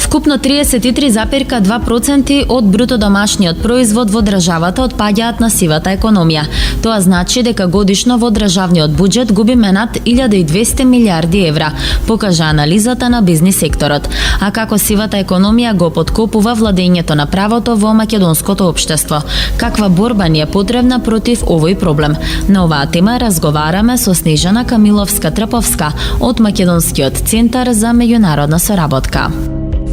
Вкупно 33,2% од бруто домашниот производ во државата отпаѓаат на сивата економија. Тоа значи дека годишно во државниот буџет губиме над 1200 милиарди евра, покажа анализата на бизнис секторот. А како сивата економија го поткопува владењето на правото во македонското општество? Каква борба ни е потребна против овој проблем? На оваа тема разговараме со Снежана Камиловска-Трповска од Македонскиот центар за меѓународна соработка.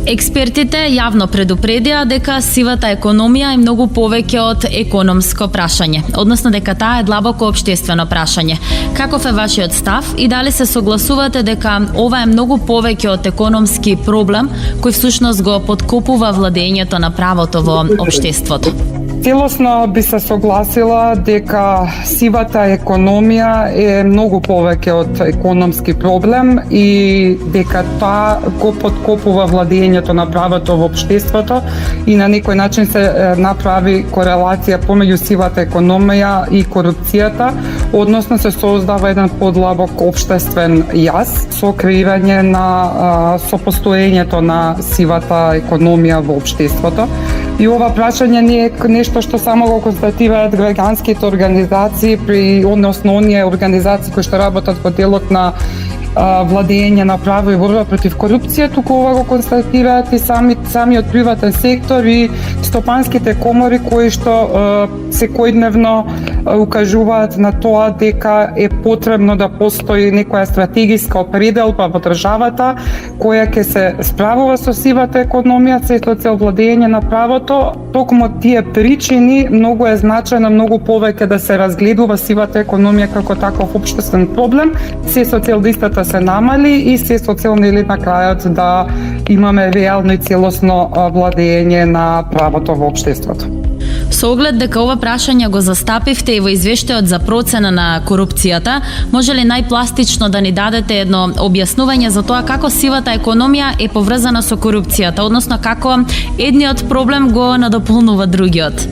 Експертите јавно предупредија дека сивата економија е многу повеќе од економско прашање, односно дека таа е длабоко општествено прашање. Каков е вашиот став и дали се согласувате дека ова е многу повеќе од економски проблем кој всушност го поткопува владењето на правото во општеството? Целосно би се согласила дека сивата економија е многу повеќе од економски проблем и дека тоа го поткопува владењето на правото во општеството и на некој начин се направи корелација помеѓу сивата економија и корупцијата, односно се создава еден подлабок општествен јаз со креирање на сопостоењето на сивата економија во општеството. И ова прашање не е нешто што само го констатираат граѓанските организации, односно оние организации кои што работат во делот на владење на право и борба против корупција, туку ова го констатираат и самиот приватен сектор и стопанските комори кои што секојдневно укажуваат на тоа дека е потребно да постои некоја стратегиска определба во државата која ќе се справува со сивата економија со цел владење на правото. Токму тие причини многу е значајно многу повеќе да се разгледува сивата економија како таков општествен проблем, се со цел да истата се намали и се со цел на крајот да имаме реално и целосно владење на правото во општеството. Со оглед дека ова прашање го застапивте и во извештајот за процена на корупцијата, може ли најпластично да ни дадете едно објаснување за тоа како сивата економија е поврзана со корупцијата, односно како едниот проблем го надополнува другиот?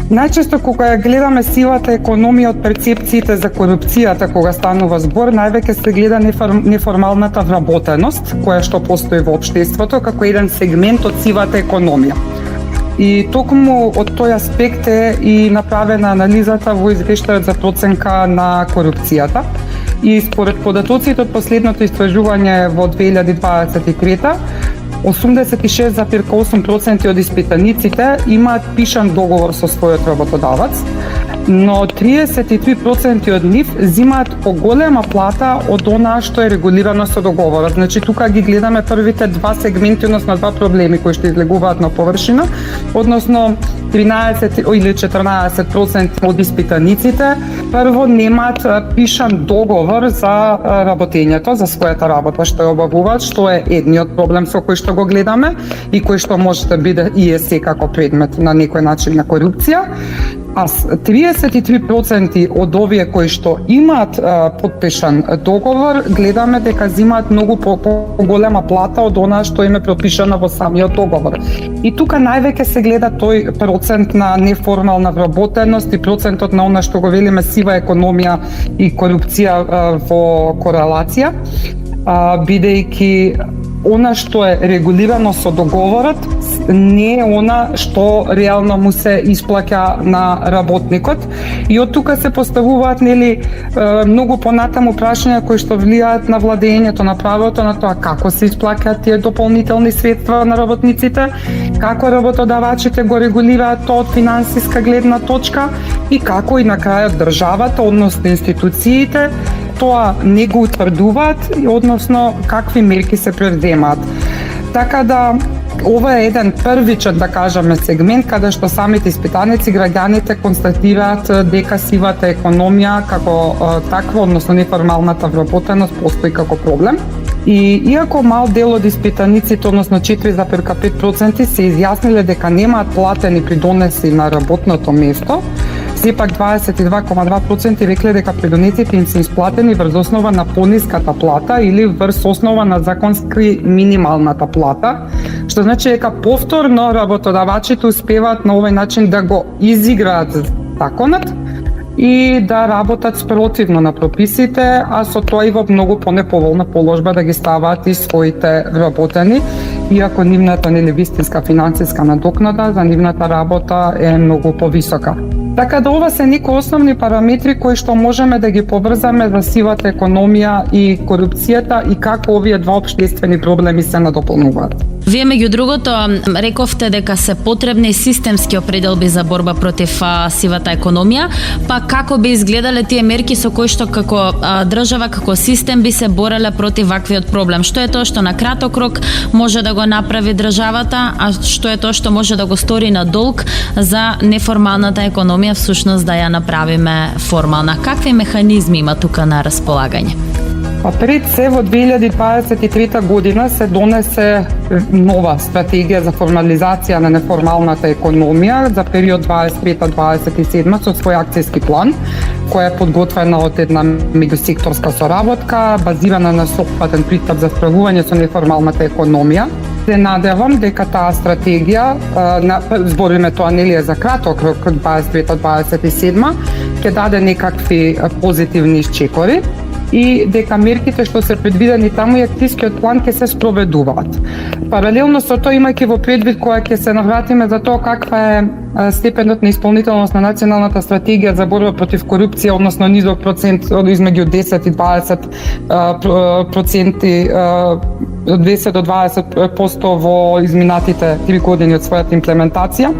Најчесто кога ја гледаме сивата економија од перцепциите за корупцијата кога станува збор, највеќе се гледа неформалната вработеност која што постои во општеството како еден сегмент од сивата економија. И токму од тој аспект е и направена анализата во извештајот за проценка на корупцијата. И според податоците од последното истражување во 2023, 86,8% од испитаниците имаат пишан договор со својот работодавац, но 33% од нив земаат поголема плата од онаа што е регулирано со договорот. Значи тука ги гледаме првите два сегменти, односно два проблеми кои што излегуваат на површина, односно 13 или 14% од испитаниците прво немаат пишан договор за работењето, за својата работа што ја обавуваат, што е едниот проблем со кој што го гледаме и кој што може да биде и е секако предмет на некој начин на корупција. А 33% од овие кои што имаат подпишан договор, гледаме дека земаат многу поголема плата од онаа што им е пропишана во самиот договор. И тука највеќе се гледа тој процент на неформална вработеност и процентот на она што го велиме сива економија и корупција во корелација, бидејќи она што е регулирано со договорот не е она што реално му се исплаќа на работникот. И од тука се поставуваат многу понатаму прашања кои што влијаат на владењето на правото, на тоа како се исплаќаат тие дополнителни средства на работниците, како работодавачите го регулираат тоа од финансиска гледна точка и како и на крајот државата, односно институциите, тоа не го утврдуваат, односно какви мерки се предземаат. Така да ова е еден првичен, да кажеме, сегмент каде што самите испитаници, граѓаните констатираат дека сивата економија како таква, односно неформалната вработеност постои како проблем. И иако мал дел од испитаниците, односно 4,5% се изјасниле дека немаат платени придонеси на работното место, сепак 22,2% рекле дека придонесите им се исплатени врз основа на пониската плата или врз основа на законски минималната плата, што значи дека повторно работодавачите успеваат на овој начин да го изиграат законот и да работат спротивно на прописите, а со тоа и во многу понеповолна положба да ги ставаат и своите вработени. иако нивната вистинска финансиска надокнада за нивната работа е многу повисока. Така да ова се некои основни параметри кои што можеме да ги поврзаме за сивата економија и корупцијата и како овие два општествени проблеми се надополнуваат. Вие меѓу другото рековте дека се потребни системски определби за борба против сивата економија, па како би изгледале тие мерки со кои што како држава, како систем би се бореле против ваквиот проблем? Што е тоа што на краток рок може да го направи државата, а што е тоа што може да го стори на долг за неформалната економија всушност да ја направиме формална? Какви механизми има тука на располагање? А пред се во 2023 година се донесе нова стратегија за формализација на неформалната економија за период 23-27 со свој акцијски план, која е подготвена од една меѓусекторска соработка, базирана на сопатен пристап за справување со неформалната економија. Се надевам дека таа стратегија, збориме тоа нели за краток рок 23-27, ќе даде некакви позитивни исчекори и дека мерките што се предвидени таму и акцијскиот план ќе се спроведуваат. Паралелно со тоа, имајќи во предвид кога ќе се навратиме за тоа каква е степенот на исполнителност на националната стратегија за борба против корупција, односно низок процент измеѓу 10 и 20 проценти, 10 до 20% во изминатите 3 години од својата имплементација.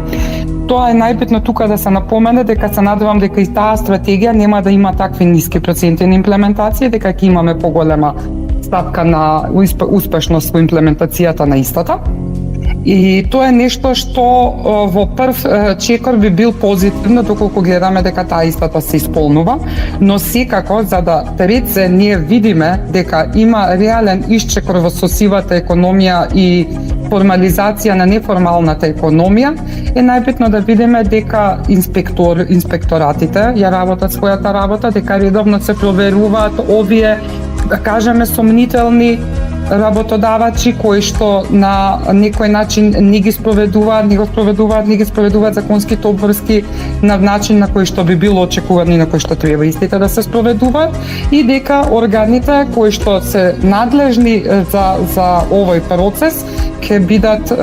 Тоа е најбитно тука да се напомене дека се надевам дека и таа стратегија нема да има такви ниски проценти на имплементација, дека ќе имаме поголема стапка на успешност во имплементацијата на истата. И тоа е нешто што во прв чекор би бил позитивно доколку гледаме дека таа истата се исполнува, но секако за да пред се ние видиме дека има реален исчекор во сосивата економија и формализација на неформалната економија, е најбитно да видиме дека инспекторатите ја работат својата работа, дека редовно се проверуваат овие, да кажеме, сомнителни работодавачи кои што на некој начин не ги спроведуваат законските обврски на начин на кој што би било очекувано и на кој што треба истите да се спроведуваат, и дека органите кои што се надлежни за овој процес ќе бидат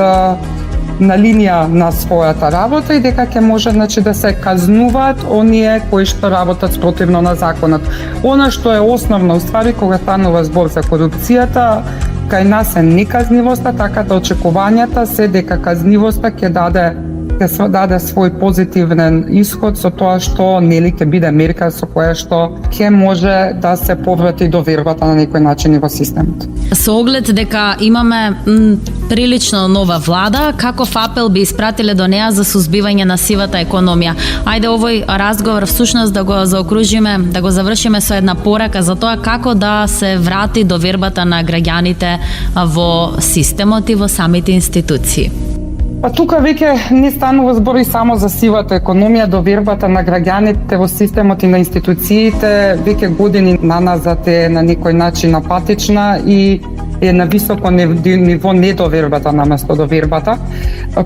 на линија на својата работа и дека ќе може да се казнуваат оние кои што работат спротивно на законот. Она што е основно уствари кога станува збор за корупцијата, кај нас е неказнивоста, така да очекувањата се дека казнивоста ќе даде свој позитивен исход со тоа што нели ќе биде мерка со која што ќе може да се поврати довербата на некој начин и во системот. Со оглед дека имаме прилично нова влада, каков апел би испратиле до неа за сузбивање на сивата економија? Ајде овој разговор всушност да го заокружиме, да го завршиме со една порака за тоа како да се врати довербата на граѓаните во системот и во самите институции. Па тука веќе не станува збор и само за сивата економија, довербата на граѓаните во системот и на институциите веќе години наназад е на некој начин апатична и е на високо ниво недовербата наместо довербата.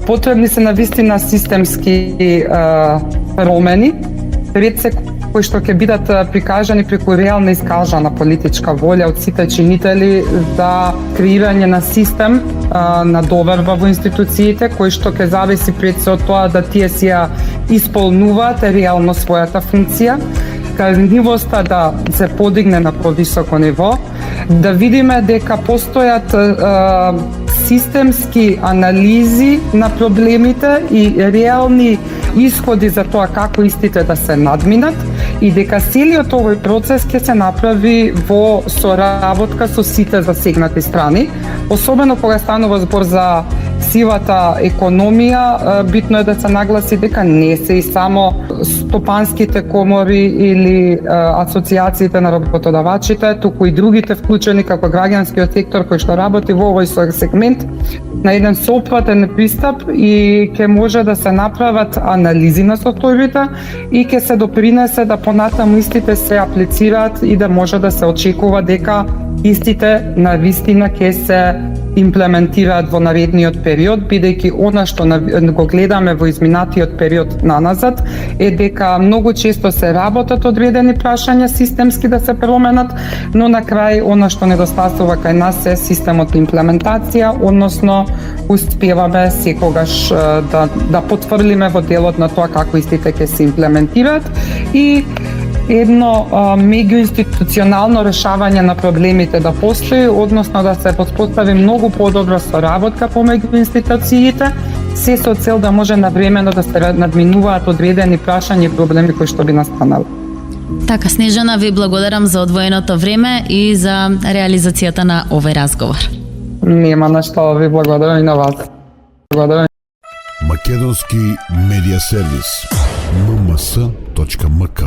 Потребни се навистина системски промени, пред се кои што ќе бидат прикажани преку реална искажана политичка волја од сите чинители за креирање на систем на доверба во институциите, кој што ќе зависи пред се од тоа да тие си ја исполнуваат реално својата функција, казнивоста да се подигне на повисоко ниво, да видиме дека постојат системски анализи на проблемите и реални исходи за тоа како истите да се надминат и дека целиот овој процес ќе се направи во соработка со сите засегнати страни, особено кога станува збор за сивата економија. Битно е да се нагласи дека не се и само стопанските комори или асоциациите на работодавачите, туку и другите вклучени како граѓанскиот сектор кој што работи во овој сегмент на еден соопфатен пристап и ќе може да се направат анализи на состојбите и ќе се допринесе да понатаму истите се аплицираат и да може да се очекува дека истите на вистина ќе се имплементираат во наредниот период, бидејќи она што го гледаме во изминатиот период наназад е дека многу често се работат одредени прашања системски да се променат, но на крај она што недостасува кај нас е системот имплементација, односно успеваме секогаш да потврлиме во делот на тоа како истите ќе се имплементираат и едно меѓуинституционално решавање на проблемите да постои, односно да се постави многу подобра соработка помеѓу институциите, се со цел да може навремено да се надминуваат одредени прашања и проблеми кои што би настанали. Така, Снежана, ви благодарам за одвоеното време и за реализацијата на овој разговор. Нема на што, ви благодарам и на вас. Благодарам. Македонски медиа сервис. mms.mk